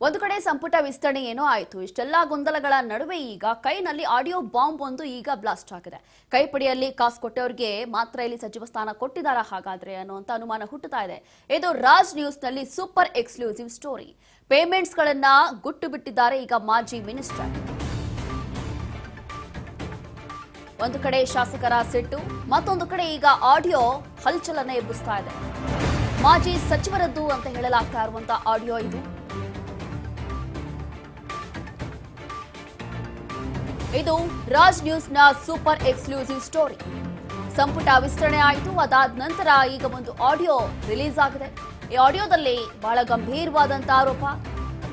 ಒಂದು ಕಡೆ ಸಂಪುಟ ವಿಸ್ತರಣೆ ಏನೋ ಆಯಿತು. ಇಷ್ಟೆಲ್ಲ ಗೊಂದಲಗಳ ನಡುವೆ ಈಗ ಕೈನಲ್ಲಿ ಆಡಿಯೋ ಬಾಂಬ್ ಒಂದು ಈಗ ಬ್ಲಾಸ್ಟ್ ಆಗಿದೆ. ಕೈಪಿಡಿಯಲ್ಲಿ ಕಾಸು ಕೊಟ್ಟವರಿಗೆ ಮಾತ್ರ ಇಲ್ಲಿ ಸಚಿವ ಸ್ಥಾನ ಕೊಟ್ಟಿದ್ದಾರಾ ಹಾಗಾದ್ರೆ ಅನ್ನುವಂತ ಅನುಮಾನ ಹುಟ್ಟುತ್ತಾ ಇದೆ. ಇದು ರಾಜ್ ನ್ಯೂಸ್ ನಲ್ಲಿ ಸೂಪರ್ ಎಕ್ಸ್ಕ್ಲೂಸಿವ್ ಸ್ಟೋರಿ. ಪೇಮೆಂಟ್ಸ್ ಗಳನ್ನ ಗುಟ್ಟು ಬಿಟ್ಟಿದ್ದಾರೆ ಈಗ ಮಾಜಿ ಮಿನಿಸ್ಟರ್. ಒಂದು ಕಡೆ ಶಾಸಕರ ಸಿಟ್ಟು, ಮತ್ತೊಂದು ಕಡೆ ಈಗ ಆಡಿಯೋ ಹಲ್ಚಲನ್ನ ಎಬ್ಬಿಸ್ತಾ ಇದೆ. ಮಾಜಿ ಸಚಿವರದ್ದು ಅಂತ ಹೇಳಲಾಗ್ತಾ ಇರುವಂತಹ ಆಡಿಯೋ ಇದು. ಇದು ರಾಜ್ ನ್ಯೂಸ್ ನ ಸೂಪರ್ ಎಕ್ಸ್ಕ್ಲೂಸಿವ್ ಸ್ಟೋರಿ. ಸಂಪುಟ ವಿಸ್ತರಣೆ ಆಯಿತು, ಅದಾದ ನಂತರ ಈಗ ಒಂದು ಆಡಿಯೋ ರಿಲೀಸ್ ಆಗಿದೆ. ಈ ಆಡಿಯೋದಲ್ಲಿ ಬಹಳ ಗಂಭೀರವಾದಂತಹ ಆರೋಪ,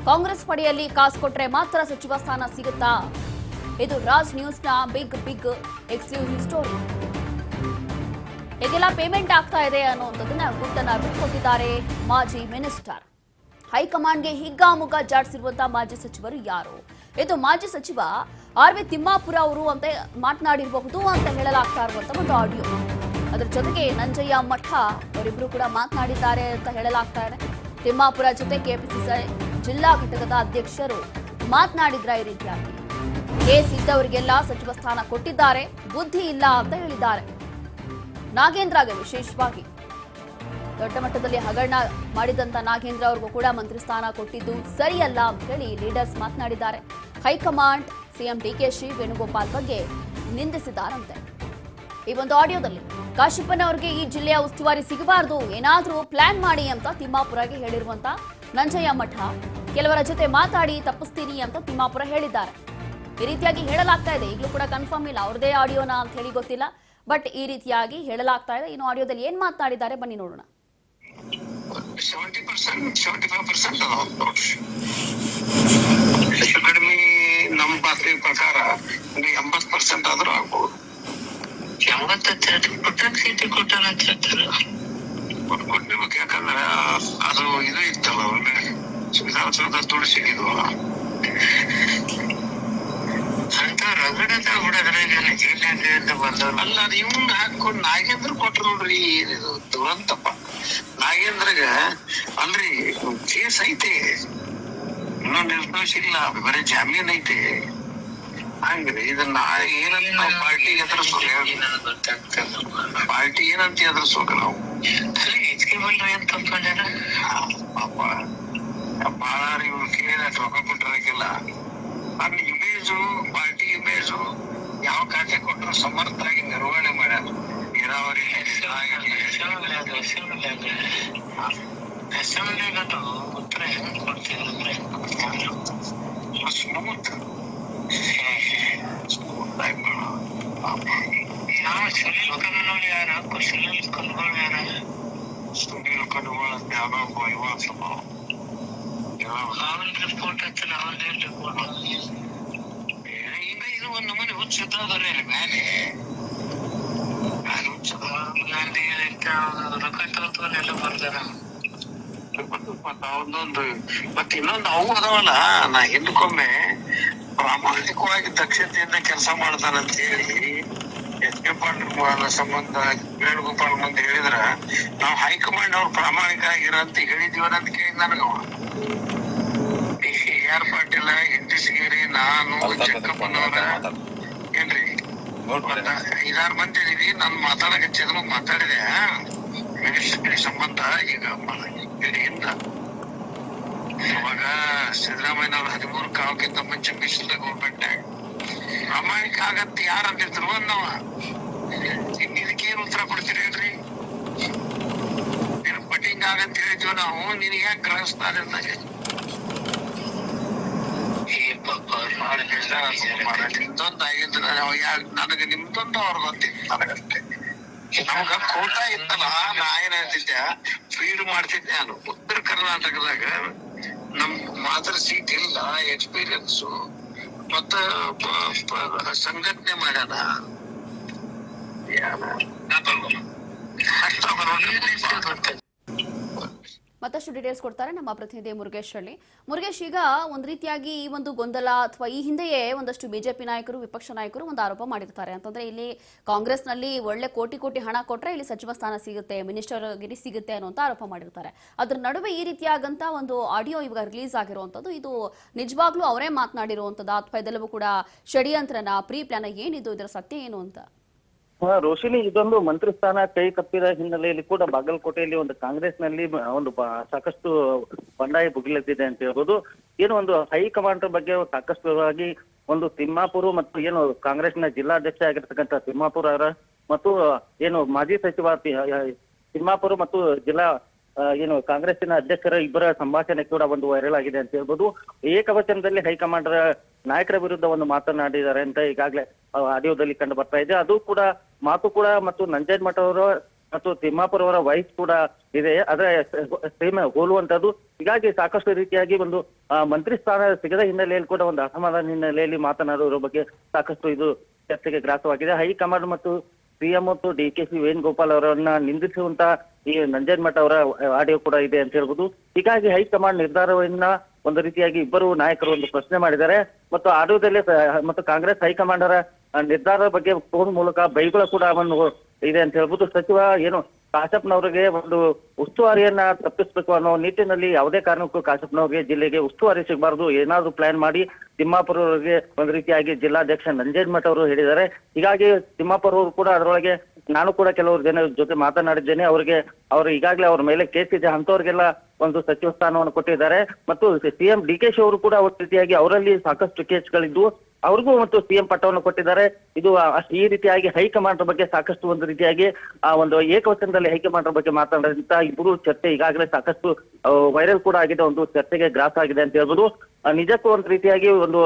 ಕಾಂಗ್ರೆಸ್ ಪಡೆಯಲ್ಲಿ ಕಾಸು ಕೊಟ್ರೆ ಮಾತ್ರ ಸಚಿವ ಸ್ಥಾನ ಸಿಗುತ್ತಾ? ಇದು ರಾಜ್ ನ್ಯೂಸ್ ನ ಬಿಗ್ ಎಕ್ಸ್ಕ್ಲೂಸಿವ್ ಸ್ಟೋರಿ. ಹೇಗೆಲ್ಲ ಪೇಮೆಂಟ್ ಆಗ್ತಾ ಇದೆ ಅನ್ನುವಂಥದ್ದನ್ನ ಗುಟ್ಟನ್ನ ಬಿಟ್ಕೊಟ್ಟಿದ್ದಾರೆ ಮಾಜಿ ಮಿನಿಸ್ಟರ್. ಹೈಕಮಾಂಡ್ಗೆ ಹಿಗ್ಗಾಮುಗ್ಗಾ ಜಾಡಿಸಿರುವಂತಹ ಮಾಜಿ ಸಚಿವರು ಯಾರು? ಇದು ಮಾಜಿ ಸಚಿವ ಆರ್ ವಿ ತಿಮ್ಮಾಪುರ ಅವರು ಅಂತ ಮಾತನಾಡಿರಬಹುದು ಅಂತ ಹೇಳಲಾಗ್ತಾ ಇರುವಂತಹ ಒಂದು ಆಡಿಯೋ. ಅದರ ಜೊತೆಗೆ ನಂಜಯ್ಯ ಮಠ ಅವರಿಬ್ರು ಕೂಡ ಮಾತನಾಡಿದ್ದಾರೆ ಅಂತ ಹೇಳಲಾಗ್ತಾ ಇದೆ. ತಿಮ್ಮಾಪುರ ಜೊತೆ ಕೆಪಿಸಿಸಿ ಜಿಲ್ಲಾ ಘಟಕದ ಅಧ್ಯಕ್ಷರು ಮಾತನಾಡಿದ್ರ ಈ ರೀತಿಯಾಗಿ ಕೇಸ್ ಇದ್ದವರಿಗೆಲ್ಲ ಸಚಿವ ಸ್ಥಾನ ಕೊಟ್ಟಿದ್ದಾರೆ, ಬುದ್ಧಿ ಇಲ್ಲ ಅಂತ ಹೇಳಿದ್ದಾರೆ. ನಾಗೇಂದ್ರಗೆ ವಿಶೇಷವಾಗಿ ದೊಡ್ಡ ಮಟ್ಟದಲ್ಲಿ ಹಗರಣ ಮಾಡಿದಂತ ನಾಗೇಂದ್ರ ಅವ್ರಿಗೂ ಕೂಡ ಮಂತ್ರಿ ಸ್ಥಾನ ಕೊಟ್ಟಿದ್ದು ಸರಿಯಲ್ಲ ಅಂತ ಹೇಳಿ ಲೀಡರ್ಸ್ ಮಾತನಾಡಿದ್ದಾರೆ. ಹೈಕಮಾಂಡ್ ಸಿಎಂ ಡಿಕೆಶಿ ವೇಣುಗೋಪಾಲ್ ಬಗ್ಗೆ ನಿಂದಿಸಿದ್ದಾರಂತೆ. ಈ ಒಂದು ಆಡಿಯೋದಲ್ಲಿ ಕಾಶಪ್ಪನವರಿಗೆ ಈ ಜಿಲ್ಲೆಯ ಉಸ್ತುವಾರಿ ಸಿಗಬಾರದು, ಏನಾದ್ರೂ ಪ್ಲಾನ್ ಮಾಡಿ ಅಂತ ತಿಮ್ಮಾಪುರಗೆ ಹೇಳಿರುವಂತ ನಂಜಯ್ಯ ಮಠ ಕೆಲವರ ಜೊತೆ ಮಾತಾಡಿ ತಪ್ಪಿಸ್ತೀನಿ ಅಂತ ತಿಮ್ಮಾಪುರ ಹೇಳಿದ್ದಾರೆ. ಈ ರೀತಿಯಾಗಿ ಹೇಳಲಾಗ್ತಾ ಇದೆ. ಈಗಲೂ ಕೂಡ ಕನ್ಫರ್ಮ್ ಇಲ್ಲ ಅವ್ರದೇ ಆಡಿಯೋನಾ ಅಂತ ಹೇಳಿ ಗೊತ್ತಿಲ್ಲ, ಬಟ್ ಈ ರೀತಿಯಾಗಿ ಹೇಳಲಾಗ್ತಾ ಇದೆ. ಇನ್ನು ಆಡಿಯೋದಲ್ಲಿ ಏನ್ ಮಾತನಾಡಿದ್ದಾರೆ ಬನ್ನಿ ನೋಡೋಣ. 70%, 75% ಹೆಚ್ಚು ಕಡಿಮೆ ನಮ್ಮ ಪಾತ್ರೆ ಪ್ರಕಾರ 80% ಆದ್ರೂ ಆಗ್ಬಹುದು. 80% ಸೀಟ್ ಕೊಟ್ಟಾರ ಅಂತ ಹೇಳ್ತಾರೆ. ಕೊಟ್ಟಿರ್ಬೇಕು, ಯಾಕಂದ್ರೆ ಅದು ಇದು ಇತ್ತಲ್ಲ ಅವ್ರಿಗೆ ವಿಧಾನಸೌಧ ತುಳಸಿಗಿದ್ವು ಅಂತ ರಗಡದ ಹುಡುಗರಿಗೆ ಜಿಲ್ಲೆಯಿಂದ ಬಂದವ್ರು. ಅಲ್ಲ, ಅದು ಇವ್ನ ಹಾಕೊಂಡು ನಾಗೇಂದ್ರ ಕೊಟ್ರು ನೋಡ್ರಿ. ಏನಿದು ದುರಂತಪ್ಪ. ನಾಗೇಂದ್ರಗ ಅಲ್ರಿ ಕೇಸ್ ಐತೆ, ಇನ್ನೂ ನಿರ್ದೋಷ ಇಲ್ಲ, ಬರೀ ಜಾಮೀನ್ ಐತೆ. ಹಂಗ್ರಿ ಇದನ್ನ ಏನಂತ ನಾವು ಪಾರ್ಟಿಗೆ ಎದುರಿಸೋಕ, ಪಾರ್ಟಿ ಏನಂತ ಎದುರಿಸೋಕ ನಾವು? ಹೆಚ್ಚಿಗೆ ಬಂದ್ರೆ ಏನ್ ತಪ್ಕೊಂಡ್ಯಾರ ಪಾಪ. ಬಾಳ ಇವ್ರು ಕೇಳಿ ರೊಕ್ಕ ಕೊಟ್ಟಿರಕಿಲ್ಲ. ನನ್ನ ಇಮೇಜು, ಪಾರ್ಟಿ ಇಮೇಜು ಯಾವ ಖಾತೆ ಕೊಟ್ಟರು ಸಮರ್ಥವಾಗಿ ನಿರ್ವಹಣೆ ಮಾಡ್ಯಾರ. ನೀರಾವರಿ ಅಸೆಂಬ್ಲಿಗದು ಉತ್ತರ ಹೆಂಗ್ ಕೊಡ್ತಿದ್ರೆ ಸ್ಮೂತ್ ಯಾವ ಸುನೀಲ್ ಕನ್ನುಗಳು ಯಾರ? ಸುನೀಲ್ ಕನ್ನುಗಳು ಯಾರ? ಸುನೀಲ್ ಕನ್ನುಗಳು ಅಂತ ಯಾವ್ದೋ ಇವಾಗ ಅವನ್ ರಿಪೋರ್ಟ್ ಹಚ್ಚಲ, ಅವನ್ ರಿಪೋರ್ಟ್ ಈಗ ಇದು ಒಂದ್ ನಮೂನೆ ಹುಚ್ಚಿದ್ದವ್ರೆ ಮೇಲೆ ರೊಕ್ಕ ತಗೋಲ್ಲ ಬರ್ದಾರ. ಒಂದೊಂದು ಮತ್ತೆ ಇನ್ನೊಂದು ಅವು ಅದಾವಲ್ಲ, ನಾ ಹಿಂದಕ್ಕೊಮ್ಮೆ ಪ್ರಾಮಾಣಿಕವಾಗಿ ದಕ್ಷತೆಯಿಂದ ಕೆಲಸ ಮಾಡ್ತಾನಂತ ಹೇಳಿ ಎಚ್ ಕೆ ಪಾಟೀಲ್ ಸಂಬಂಧ ವೇಣುಗೋಪಾಲ್ ಮುಂದೆ ಹೇಳಿದ್ರ ನಾವು ಹೈಕಮಾಂಡ್ ಅವ್ರು ಪ್ರಾಮಾಣಿಕ ಆಗಿರಂತ ಹೇಳಿದೀವನ ಅಂತ ಕೇಳಿದ್ ನನಗವ. ಆರ್ ಪಾಟೀಲ, ಎಂಟಿಸಿಗೇರಿ, ನಾನು, ಜಕ್ಕಪ್ಪನವರ ಏನ್ರಿ 5-6 ಮಂದಿ ಇದೀವಿ. ನಾನು ಮಾತಾಡಕಚ್ಚಿದ್ರು ಮಾತಾಡಿದೆ ಮಿನಿಸ್ಟ್ರಿ ಸಂಬಂಧ. ಈಗ ಇಲ್ಲ, ಅವಾಗ ಸಿದ್ದರಾಮಯ್ಯನವ್ರು 13 ಕಾವಕ್ಕಿಂತ ಮುಂಚೆ ಮಿಶ್ರ ಗೌರ್ಮೆಂಟ್ ಪ್ರಾಮಾಣಿಕ ಆಗತ್ತೆ ಯಾರು ಅಂದಿದ್ರು ಅನ್ನವ. ಇದಕ್ಕೇನು ಉತ್ತರ ಕೊಡ್ತೀರಿ ಹೇಳ್ರಿ? ನೀನು ಪಟಿಂಗ್ ಆಗಂತ ಹೇಳಿದ್ವಿ ನಾವು, ನಿನಗೆ ಯಾಕೆ ಗ್ರಹಿಸ್ತಾರೆ ಅಂತ ನಿಮ್ದೊಂದು ಆಗಿದ್ರೆ ನನಗೆ ನಿಮ್ದೊಂದು ಅವ್ರ ಗೊತ್ತಿತ್ತು. ನನಗಷ್ಟೇ ನಮಗ ಕೋಟ ಇತ್ತಲ್ಲ, ನಾ ಏನ್ ಹೇಳ್ತಿದ್ದೆ, ಫೀಡ್ ಮಾಡ್ತಿದ್ದೆ ನಾನು. ಉತ್ತರ ಕರ್ನಾಟಕದಾಗ ನಮ್ ಮಾತ್ರ ಸೀಟ್ ಇಲ್ಲ, ಎಕ್ಸ್ಪೀರಿಯನ್ಸು ಮತ್ತ ಸಂಘಟನೆ ಮಾಡ್ಯಾನ. ಮತ್ತಷ್ಟು ಡೀಟೇಲ್ಸ್ ಕೊಡ್ತಾರೆ ನಮ್ಮ ಪ್ರತಿನಿಧಿ ಮುರುಗೇಶ್ ಹಳ್ಳಿ. ಮುರುಗೇಶ್, ಈಗ ಒಂದು ರೀತಿಯಾಗಿ ಈ ಒಂದು ಗೊಂದಲ ಅಥವಾ ಈ ಹಿಂದೆಯೇ ಒಂದಷ್ಟು ಬಿಜೆಪಿ ನಾಯಕರು, ವಿಪಕ್ಷ ನಾಯಕರು ಒಂದು ಆರೋಪ ಮಾಡಿರ್ತಾರೆ. ಅಂತಂದ್ರೆ ಇಲ್ಲಿ ಕಾಂಗ್ರೆಸ್ನಲ್ಲಿ ಒಳ್ಳೆ ಕೋಟಿ ಕೋಟಿ ಹಣ ಕೊಟ್ರೆ ಇಲ್ಲಿ ಸಚಿವ ಸ್ಥಾನ ಸಿಗುತ್ತೆ, ಮಿನಿಸ್ಟರ್ ಗಿರಿ ಸಿಗುತ್ತೆ ಅನ್ನುವಂತ ಆರೋಪ ಮಾಡಿರ್ತಾರೆ. ಅದ್ರ ನಡುವೆ ಈ ರೀತಿಯಾಗಂತ ಒಂದು ಆಡಿಯೋ ಇವಾಗ ರಿಲೀಸ್ ಆಗಿರುವಂತದ್ದು, ಇದು ನಿಜವಾಗ್ಲೂ ಅವರೇ ಮಾತನಾಡಿರುವಂತದ ಅಥವಾ ಇದೆಲ್ಲವೂ ಕೂಡ ಷಡ್ಯಂತ್ರನ, ಪ್ರೀ ಪ್ಲಾನ್, ಏನಿದು, ಇದರ ಸತ್ಯ ಏನು ಅಂತ? ರೋಶಿನಿ, ಇದೊಂದು ಮಂತ್ರಿ ಸ್ಥಾನ ಕೈ ತಪ್ಪಿದ ಹಿನ್ನೆಲೆಯಲ್ಲಿ ಕೂಡ ಬಾಗಲಕೋಟೆಯಲ್ಲಿ ಒಂದು ಕಾಂಗ್ರೆಸ್ನಲ್ಲಿ ಒಂದು ಸಾಕಷ್ಟು ಬಂಡಾಯ ಭುಗಿಲೆದ್ದಿದೆ ಅಂತ ಹೇಳ್ಬೋದು. ಏನು ಒಂದು ಹೈಕಮಾಂಡ್ ಬಗ್ಗೆ ಸಾಕಷ್ಟುವಾಗಿ ಒಂದು ತಿಮ್ಮಾಪುರ ಮತ್ತು ಏನು ಕಾಂಗ್ರೆಸ್ನ ಜಿಲ್ಲಾಧ್ಯಕ್ಷ ಆಗಿರ್ತಕ್ಕಂಥ ತಿಮ್ಮಾಪುರ ಅವರ ಮತ್ತು ಏನು ಮಾಜಿ ಸಚಿವ ತಿಮ್ಮಾಪುರ ಮತ್ತು ಜಿಲ್ಲಾ ಏನು ಕಾಂಗ್ರೆಸ್ಸಿನ ಅಧ್ಯಕ್ಷರ ಇಬ್ಬರ ಸಂಭಾಷಣೆ ಕೂಡ ಒಂದು ವೈರಲ್ ಆಗಿದೆ ಅಂತ ಹೇಳ್ಬೋದು. ಏಕವಚನದಲ್ಲಿ ಹೈಕಮಾಂಡ್ ನಾಯಕರ ವಿರುದ್ಧ ಒಂದು ಮಾತನಾಡಿದ್ದಾರೆ ಅಂತ ಈಗಾಗಲೇ ಆಡಿಯೋದಲ್ಲಿ ಕಂಡು ಬರ್ತಾ ಇದೆ. ಅದು ಕೂಡ ಮಾತು ಕೂಡ ಮತ್ತು ನಂಜನಮಠ ಅವರ ಮತ್ತು ತಿಮ್ಮಾಪುರ ಅವರ ವಾಯ್ಸ್ ಕೂಡ ಇದೆ, ಆದ್ರೆ ಸೇಮ್ ಹೋಲುವಂತದ್ದು. ಹೀಗಾಗಿ ಸಾಕಷ್ಟು ರೀತಿಯಾಗಿ ಒಂದು ಮಂತ್ರಿ ಸ್ಥಾನ ಸಿಗದ ಹಿನ್ನೆಲೆಯಲ್ಲಿ ಕೂಡ ಒಂದು ಅಸಮಾಧಾನ ಹಿನ್ನೆಲೆಯಲ್ಲಿ ಮಾತನಾಡುವ ಬಗ್ಗೆ ಸಾಕಷ್ಟು ಇದು ಚರ್ಚೆಗೆ ಗ್ರಾಸವಾಗಿದೆ. ಹೈಕಮಾಂಡ್ ಮತ್ತು ಸಿಎಂ ಮತ್ತು ಡಿಕೆಶಿ ವೇಣುಗೋಪಾಲ್ ಅವರನ್ನ ನಿಂದಿಸುವಂತ ಈ ನಂಜನಮಠ ಅವರ ಆಡಿಯೋ ಕೂಡ ಇದೆ ಅಂತ ಹೇಳ್ಬೋದು. ಹೀಗಾಗಿ ಹೈಕಮಾಂಡ್ ನಿರ್ಧಾರವನ್ನ ಒಂದು ರೀತಿಯಾಗಿ ಇಬ್ಬರು ನಾಯಕರು ಒಂದು ಪ್ರಶ್ನೆ ಮಾಡಿದ್ದಾರೆ ಮತ್ತು ಆಡಿಯೋದಲ್ಲೇ ಮತ್ತು ಕಾಂಗ್ರೆಸ್ ಹೈಕಮಾಂಡ್ ಅವರ ನಿರ್ಧಾರದ ಬಗ್ಗೆ ಫೋನ್ ಮೂಲಕ ಬೈಗಳು ಕೂಡ ಒಂದು ಇದೆ ಅಂತ ಹೇಳ್ಬೋದು. ಸಚಿವ ಏನು ಕಾಶಪ್ಪನವರಿಗೆ ಒಂದು ಉಸ್ತುವಾರಿಯನ್ನ ತಪ್ಪಿಸ್ಬೇಕು ಅನ್ನೋ ನಿಟ್ಟಿನಲ್ಲಿ ಯಾವುದೇ ಕಾರಣಕ್ಕೂ ಕಾಶಪ್ಪನವರಿಗೆ ಜಿಲ್ಲೆಗೆ ಉಸ್ತುವಾರಿ ಸಿಗಬಾರ್ದು, ಏನಾದ್ರು ಪ್ಲಾನ್ ಮಾಡಿ ತಿಮ್ಮಾಪುರ ಅವರಿಗೆ ಒಂದು ರೀತಿಯಾಗಿ ಜಿಲ್ಲಾಧ್ಯಕ್ಷ ನಂಜನಮಠ ಅವರು ಹೇಳಿದ್ದಾರೆ. ಹೀಗಾಗಿ ತಿಮ್ಮಾಪುರ ಅವರು ಕೂಡ ಅದರೊಳಗೆ ನಾನು ಕೂಡ ಕೆಲವರು ಜನ ಜೊತೆ ಮಾತನಾಡಿದ್ದೇನೆ, ಅವರು ಈಗಾಗಲೇ ಅವ್ರ ಮೇಲೆ ಕೇಸ್ ಇದೆ, ಅಂತವ್ರಿಗೆಲ್ಲ ಒಂದು ಸಚಿವ ಸ್ಥಾನವನ್ನು ಕೊಟ್ಟಿದ್ದಾರೆ. ಮತ್ತು ಸಿಎಂ ಡಿಕೆಶಿ ಅವರು ಕೂಡ ಒಂದು ರೀತಿಯಾಗಿ ಅವರಲ್ಲಿ ಸಾಕಷ್ಟು ಕೇಸ್ಗಳಿದ್ದು ಅವ್ರಿಗೂ ಮತ್ತು ಸಿಎಂ ಪಟ್ಟವನ್ನು ಕೊಟ್ಟಿದ್ದಾರೆ. ಇದು ಈ ರೀತಿಯಾಗಿ ಹೈಕಮಾಂಡ್ ಬಗ್ಗೆ ಸಾಕಷ್ಟು ಒಂದು ರೀತಿಯಾಗಿ ಒಂದು ಏಕವಚನದಲ್ಲಿ ಹೈಕಮಾಂಡ್ ಬಗ್ಗೆ ಮಾತನಾಡಿದಂತ ಇಬ್ಬರು ಚರ್ಚೆ ಈಗಾಗಲೇ ಸಾಕಷ್ಟು ವೈರಲ್ ಕೂಡ ಆಗಿದೆ, ಒಂದು ಚರ್ಚೆಗೆ ಗ್ರಾಸ ಆಗಿದೆ ಅಂತ ಹೇಳ್ಬೋದು. ನಿಜಕ್ಕೂ ಒಂದು ರೀತಿಯಾಗಿ ಒಂದು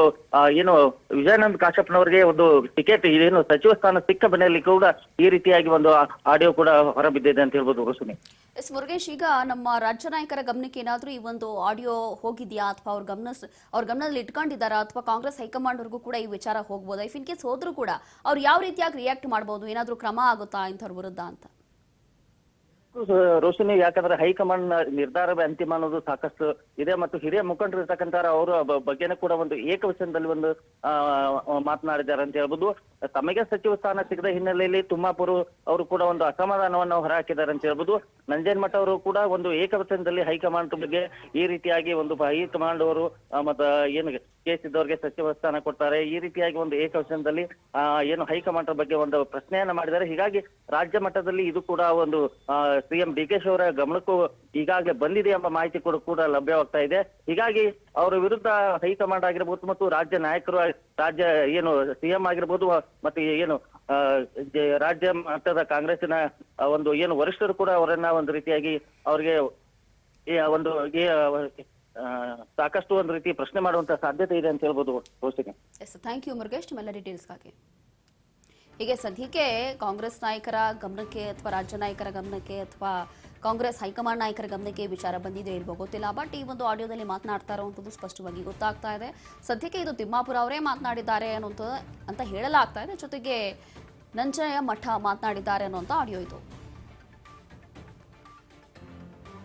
ಏನು ವಿಜಯಾನಂದ್ ಕಾಶಪ್ಪನವರಿಗೆ ಒಂದು ಟಿಕೆಟ್ ಏನು ಸಚಿವ ಸ್ಥಾನ ಸಿಕ್ಕ ಬೆನ್ನಲ್ಲಿ ಕೂಡ ಈ ರೀತಿಯಾಗಿ ಒಂದು ಆಡಿಯೋ ಕೂಡ ಹೊರಬಿದ್ದಿದೆ ಅಂತ ಹೇಳ್ಬೋದು. ರೋಶಿನಿ, ಎಸ್ ಮುರುಗೇಶ್, ಈಗ ನಮ್ಮ ರಾಜ್ಯ ನಾಯಕರ ಗಮನಕ್ಕೆ ಏನಾದ್ರೂ ಈ ಒಂದು ಆಡಿಯೋ ಹೋಗಿದ್ಯಾ ಅಥವಾ ಅವ್ರ ಗಮನದಲ್ಲಿ ಇಟ್ಕೊಂಡಿದ್ದಾರಾ ಅಥವಾ ಕಾಂಗ್ರೆಸ್ ಹೈಕಮಾಂಡ್ ವರ್ಗೂ ಕೂಡ ಈ ವಿಚಾರ ಹೋಗ್ಬೋದಾ? ಇಫ್ ಇನ್ ಕೇಸ್ ಹೋದ್ರೂ ಕೂಡ ಅವ್ರು ಯಾವ ರೀತಿಯಾಗಿ ರಿಯಾಕ್ಟ್ ಮಾಡ್ಬೋದು, ಏನಾದ್ರೂ ಕ್ರಮ ಆಗುತ್ತಾ ಇಂಥವ್ರ ವಿರುದ್ಧ ಅಂತ? ರೋಶಿನಿ, ಯಾಕಂದ್ರೆ ಹೈಕಮಾಂಡ್ ನಿರ್ಧಾರವೇ ಅಂತಿಮ ಅನ್ನೋದು ಸಾಕಷ್ಟು ಇದೆ ಮತ್ತು ಹಿರಿಯ ಮುಖಂಡರು ಇರ್ತಕ್ಕಂಥ ಅವರ ಬಗ್ಗೆನೂ ಕೂಡ ಒಂದು ಏಕವಚನದಲ್ಲಿ ಒಂದು ಮಾತನಾಡಿದ್ದಾರೆ ಅಂತ ಹೇಳ್ಬೋದು. ತಮಗೆ ಸಚಿವ ಸ್ಥಾನ ಸಿಗದ ಹಿನ್ನೆಲೆಯಲ್ಲಿ ತಿಮ್ಮಾಪುರ ಅವರು ಕೂಡ ಒಂದು ಅಸಮಾಧಾನವನ್ನು ಹೊರಹಾಕಿದ್ದಾರೆ ಅಂತ ಹೇಳ್ಬೋದು. ನಂಜನಮಠ ಅವರು ಕೂಡ ಒಂದು ಏಕವಚನದಲ್ಲಿ ಹೈಕಮಾಂಡ್ ಬಗ್ಗೆ ಈ ರೀತಿಯಾಗಿ ಒಂದು ಹೈಕಮಾಂಡ್ ಅವರು ಮತ್ತ ಏನು ಕೇಸ್ ಇದ್ದವ್ರಿಗೆ ಸಚಿವ ಸ್ಥಾನ ಕೊಡ್ತಾರೆ, ಈ ರೀತಿಯಾಗಿ ಒಂದು ಏಕವಚನದಲ್ಲಿ ಏನು ಹೈಕಮಾಂಡ್ ಬಗ್ಗೆ ಒಂದು ಪ್ರಶ್ನೆಯನ್ನ ಮಾಡಿದ್ದಾರೆ. ಹೀಗಾಗಿ ರಾಜ್ಯ ಮಟ್ಟದಲ್ಲಿ ಇದು ಕೂಡ ಒಂದು ಸಿಎಂ ಡಿಕೆಶಿ ಅವರ ಗಮನಕ್ಕೂ ಈಗಾಗಲೇ ಬಂದಿದೆ ಎಂಬ ಮಾಹಿತಿ ಕೂಡ ಲಭ್ಯವಾಗ್ತಾ ಇದೆ. ಹೀಗಾಗಿ ಅವರ ವಿರುದ್ಧ ಹೈಕಮಾಂಡ್ ಆಗಿರ್ಬೋದು ಮತ್ತು ರಾಜ್ಯ ನಾಯಕರು, ರಾಜ್ಯ ಏನು ಸಿಎಂ ಆಗಿರ್ಬೋದು ಮತ್ತೆ ಏನು ರಾಜ್ಯ ಮಟ್ಟದ ಕಾಂಗ್ರೆಸ್ಸಿನ ಒಂದು ಏನು ವರಿಷ್ಠರು ಕೂಡ ಅವರನ್ನ ಒಂದು ರೀತಿಯಾಗಿ ಅವ್ರಿಗೆ ಒಂದು ಸಾಕಷ್ಟು ಒಂದು ರೀತಿ ಪ್ರಶ್ನೆ ಮಾಡುವಂತ ಸಾಧ್ಯತೆ ಇದೆ ಅಂತ ಹೇಳ್ಬೋದು. ಥ್ಯಾಂಕ್ ಯು ಮುರುಗೇಶ್, ನಿಮ್ಮೆಲ್ಲ ಡೀಟೇಲ್ಸ್ಗಾಗಿ. ಹೀಗೆ ಸದ್ಯಕ್ಕೆ ಕಾಂಗ್ರೆಸ್ ನಾಯಕರ ಗಮನಕ್ಕೆ ಅಥವಾ ರಾಜ್ಯ ನಾಯಕರ ಗಮನಕ್ಕೆ ಅಥವಾ ಕಾಂಗ್ರೆಸ್ ಹೈಕಮಾಂಡ್ ನಾಯಕರ ಗಮನಕ್ಕೆ ವಿಚಾರ ಬಂದಿದೆ ಇಲ್ವೋ ಗೊತ್ತಿಲ್ಲ. ಬಟ್ ಈ ಒಂದು ಆಡಿಯೋದಲ್ಲಿ ಮಾತನಾಡ್ತಾ ಇರುವಂಥದ್ದು ಸ್ಪಷ್ಟವಾಗಿ ಗೊತ್ತಾಗ್ತಾ ಇದೆ. ಸದ್ಯಕ್ಕೆ ಇದು ತಿಮ್ಮಾಪುರ ಅವರೇ ಮಾತನಾಡಿದ್ದಾರೆ ಅಂತ ಹೇಳಲಾಗ್ತಾ ಇದೆ. ಜೊತೆಗೆ ನಂಜನಮಠ ಮಾತನಾಡಿದ್ದಾರೆ ಅನ್ನುವಂಥ ಆಡಿಯೋ ಇದು.